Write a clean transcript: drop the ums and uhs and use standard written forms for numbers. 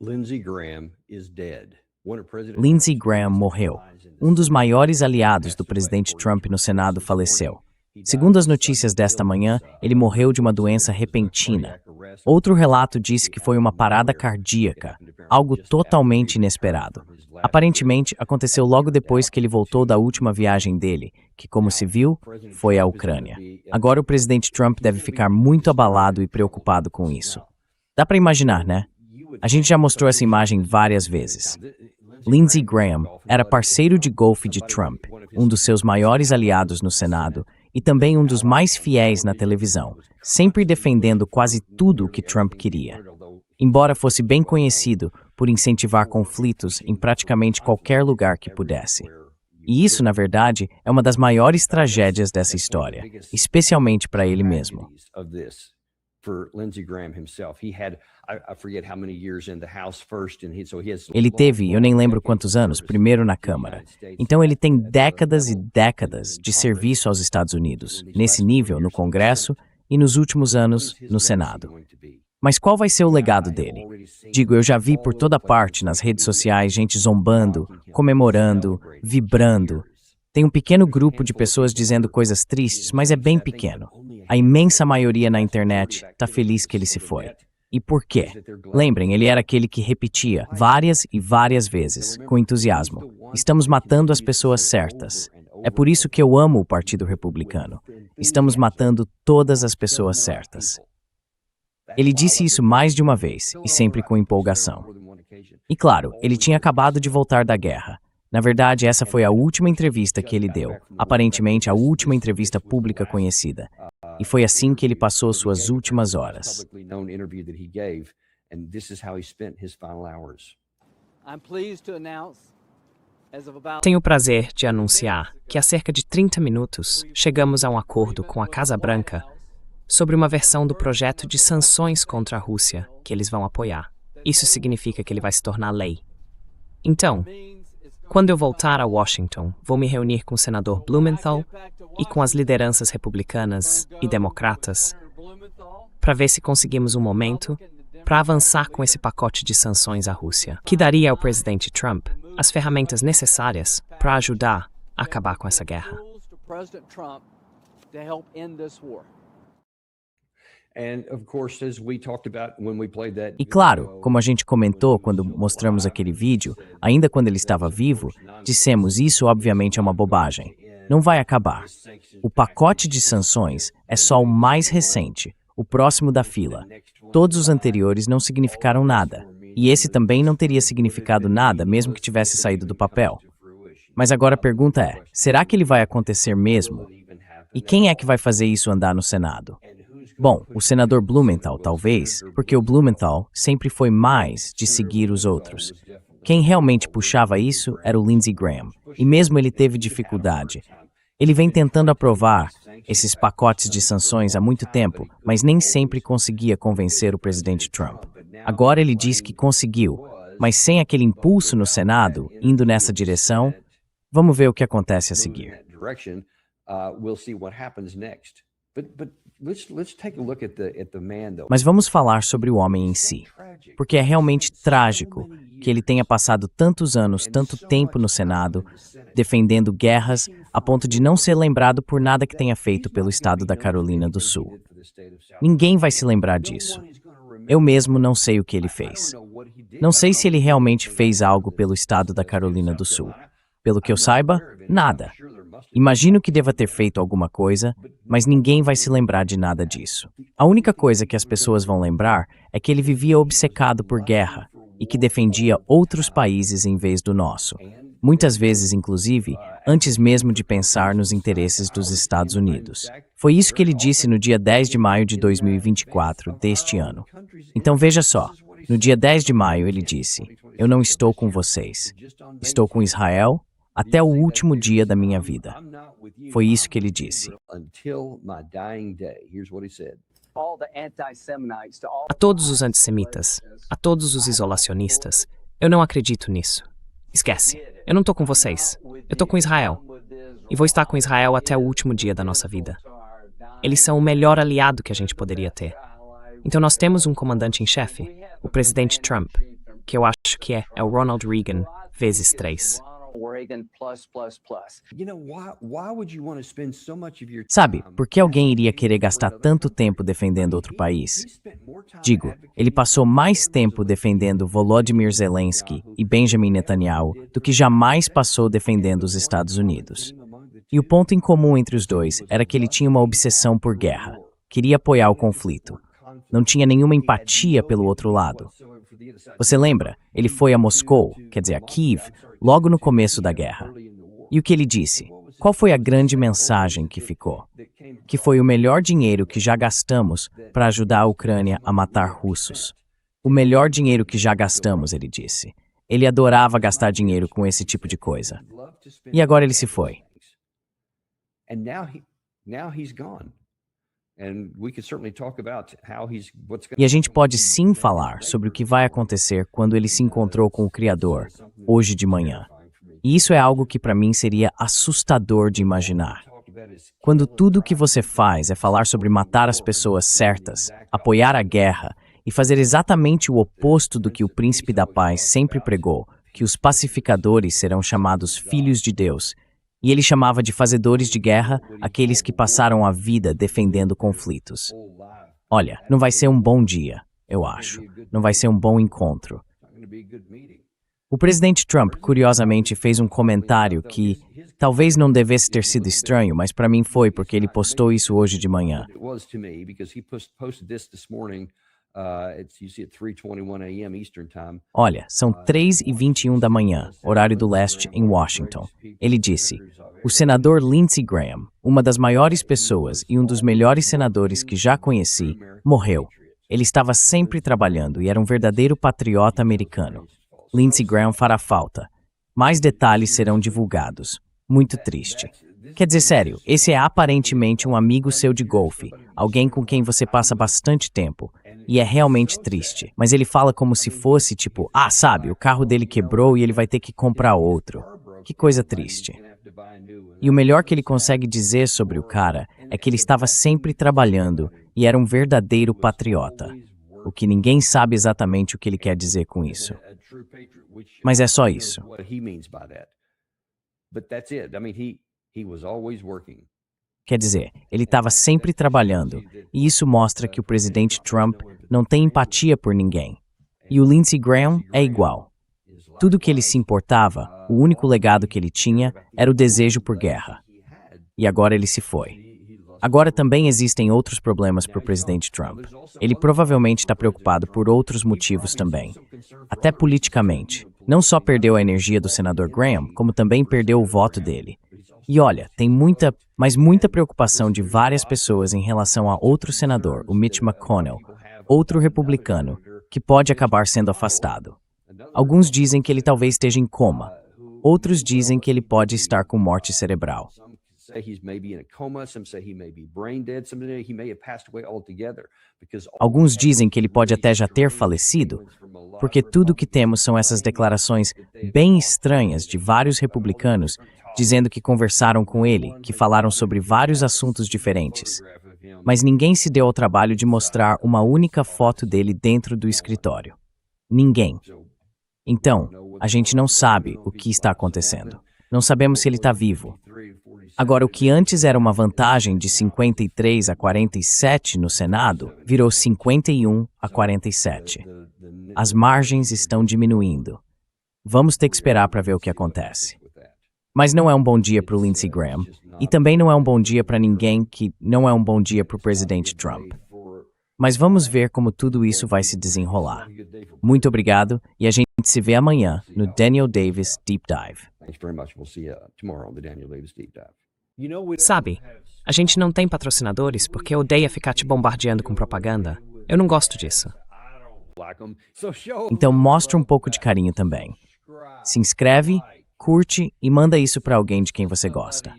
Lindsey Graham is dead. Lindsey Graham morreu. Um dos maiores aliados do presidente Trump no Senado faleceu. Segundo as notícias desta manhã, ele morreu de uma doença repentina. Outro relato disse que foi uma parada cardíaca, algo totalmente inesperado. Aparentemente, aconteceu logo depois que ele voltou da última viagem dele, que, como se viu, foi à Ucrânia. Agora o presidente Trump deve ficar muito abalado e preocupado com isso. Dá para imaginar, né? A gente já mostrou essa imagem várias vezes. Lindsey Graham era parceiro de golfe de Trump, um dos seus maiores aliados no Senado e também um dos mais fiéis na televisão, sempre defendendo quase tudo o que Trump queria. Embora fosse bem conhecido por incentivar conflitos em praticamente qualquer lugar que pudesse. E isso, na verdade, é uma das maiores tragédias dessa história, especialmente para ele mesmo. Ele teve, eu nem lembro quantos anos, primeiro na Câmara. Então ele tem décadas e décadas de serviço aos Estados Unidos, nesse nível no Congresso e nos últimos anos no Senado. Mas qual vai ser o legado dele? Digo, eu já vi por toda parte nas redes sociais gente zombando, comemorando, vibrando. Tem um pequeno grupo de pessoas dizendo coisas tristes, mas é bem pequeno. A imensa maioria na internet está feliz que ele se foi. E por quê? Lembrem, ele era aquele que repetia várias e várias vezes, com entusiasmo: estamos matando as pessoas certas. É por isso que eu amo o Partido Republicano. Estamos matando todas as pessoas certas. Ele disse isso mais de uma vez, e sempre com empolgação. E claro, ele tinha acabado de voltar da guerra. Na verdade, essa foi a última entrevista que ele deu, aparentemente a última entrevista pública conhecida. E foi assim que ele passou suas últimas horas. Tenho o prazer de anunciar que há cerca de 30 minutos chegamos a um acordo com a Casa Branca sobre uma versão do projeto de sanções contra a Rússia que eles vão apoiar. Isso significa que ele vai se tornar lei. Então, quando eu voltar a Washington, vou me reunir com o senador Blumenthal e com as lideranças republicanas e democratas para ver se conseguimos um momento para avançar com esse pacote de sanções à Rússia, que daria ao presidente Trump as ferramentas necessárias para ajudar a acabar com essa guerra. E claro, como a gente comentou quando mostramos aquele vídeo, ainda quando ele estava vivo, dissemos isso obviamente é uma bobagem. Não vai acabar. O pacote de sanções é só o mais recente, o próximo da fila. Todos os anteriores não significaram nada. E esse também não teria significado nada mesmo que tivesse saído do papel. Mas agora a pergunta é, será que ele vai acontecer mesmo? E quem é que vai fazer isso andar no Senado? Bom, o senador Blumenthal, talvez, porque o Blumenthal sempre foi mais de seguir os outros. Quem realmente puxava isso era o Lindsey Graham, e mesmo ele teve dificuldade. Ele vem tentando aprovar esses pacotes de sanções há muito tempo, mas nem sempre conseguia convencer o presidente Trump. Agora ele diz que conseguiu, mas sem aquele impulso no Senado, indo nessa direção, vamos ver o que acontece a seguir. Mas vamos falar sobre o homem em si, porque é realmente trágico que ele tenha passado tantos anos, tanto tempo no Senado, defendendo guerras, a ponto de não ser lembrado por nada que tenha feito pelo estado da Carolina do Sul. Ninguém vai se lembrar disso. Eu mesmo não sei o que ele fez. Não sei se ele realmente fez algo pelo estado da Carolina do Sul. Pelo que eu saiba, nada. Imagino que deva ter feito alguma coisa, mas ninguém vai se lembrar de nada disso. A única coisa que as pessoas vão lembrar é que ele vivia obcecado por guerra e que defendia outros países em vez do nosso. Muitas vezes, inclusive, antes mesmo de pensar nos interesses dos Estados Unidos. Foi isso que ele disse no dia 10 de maio de 2024 deste ano. Então veja só, no dia 10 de maio ele disse: "Eu não estou com vocês. Estou com Israel até o último dia da minha vida." Foi isso que ele disse. A todos os antissemitas, a todos os isolacionistas, eu não acredito nisso. Esquece, eu não estou com vocês. Eu estou com Israel. E vou estar com Israel até o último dia da nossa vida. Eles são o melhor aliado que a gente poderia ter. Então nós temos um comandante em chefe, o presidente Trump, que eu acho que é o Ronald Reagan vezes 3. Sabe, por que alguém iria querer gastar tanto tempo defendendo outro país? Digo, ele passou mais tempo defendendo Volodymyr Zelensky e Benjamin Netanyahu do que jamais passou defendendo os Estados Unidos. E o ponto em comum entre os dois era que ele tinha uma obsessão por guerra, queria apoiar o conflito. Não tinha nenhuma empatia pelo outro lado. Você lembra? Ele foi a Moscou, quer dizer, a Kiev, logo no começo da guerra. E o que ele disse? Qual foi a grande mensagem que ficou? Que foi o melhor dinheiro que já gastamos para ajudar a Ucrânia a matar russos. O melhor dinheiro que já gastamos, ele disse. Ele adorava gastar dinheiro com esse tipo de coisa. E agora ele se foi. E a gente pode sim falar sobre o que vai acontecer quando ele se encontrou com o Criador, hoje de manhã. E isso é algo que para mim seria assustador de imaginar. Quando tudo o que você faz é falar sobre matar as pessoas certas, apoiar a guerra e fazer exatamente o oposto do que o Príncipe da Paz sempre pregou, que os pacificadores serão chamados filhos de Deus, e ele chamava de fazedores de guerra aqueles que passaram a vida defendendo conflitos. Olha, não vai ser um bom dia, eu acho. Não vai ser um bom encontro. O presidente Trump, curiosamente, fez um comentário que talvez não devesse ter sido estranho, mas para mim foi porque ele postou isso hoje de manhã. Olha, são 3h21 da manhã, horário do leste, em Washington. Ele disse, o senador Lindsey Graham, uma das maiores pessoas e um dos melhores senadores que já conheci, morreu. Ele estava sempre trabalhando e era um verdadeiro patriota americano. Lindsey Graham fará falta. Mais detalhes serão divulgados. Muito triste. Quer dizer, sério, esse é aparentemente um amigo seu de golfe, alguém com quem você passa bastante tempo. E é realmente triste. Mas ele fala como se fosse tipo, sabe, o carro dele quebrou e ele vai ter que comprar outro. Que coisa triste. E o melhor que ele consegue dizer sobre o cara é que ele estava sempre trabalhando e era um verdadeiro patriota. O que ninguém sabe exatamente o que ele quer dizer com isso. Mas é só isso. Quer dizer, ele estava sempre trabalhando, e isso mostra que o presidente Trump não tem empatia por ninguém. E o Lindsey Graham é igual. Tudo que ele se importava, o único legado que ele tinha, era o desejo por guerra. E agora ele se foi. Agora também existem outros problemas para o presidente Trump. Ele provavelmente está preocupado por outros motivos também. Até politicamente. Não só perdeu a energia do senador Graham, como também perdeu o voto dele. E olha, tem muita preocupação de várias pessoas em relação a outro senador, o Mitch McConnell, outro republicano, que pode acabar sendo afastado. Alguns dizem que ele talvez esteja em coma. Outros dizem que ele pode estar com morte cerebral. Alguns dizem que ele pode até já ter falecido, porque tudo o que temos são essas declarações bem estranhas de vários republicanos dizendo que conversaram com ele, que falaram sobre vários assuntos diferentes. Mas ninguém se deu ao trabalho de mostrar uma única foto dele dentro do escritório. Ninguém. Então, a gente não sabe o que está acontecendo. Não sabemos se ele está vivo. Agora, o que antes era uma vantagem de 53-47 no Senado, virou 51-47. As margens estão diminuindo. Vamos ter que esperar para ver o que acontece. Mas não é um bom dia para o Lindsey Graham, e também não é um bom dia para ninguém que não é um bom dia para o presidente Trump. Mas vamos ver como tudo isso vai se desenrolar. Muito obrigado, e a gente se vê amanhã no Daniel Davis Deep Dive. Sabe, a gente não tem patrocinadores porque odeia ficar te bombardeando com propaganda. Eu não gosto disso. Então mostra um pouco de carinho também. Se inscreve, curte e manda isso para alguém de quem você gosta.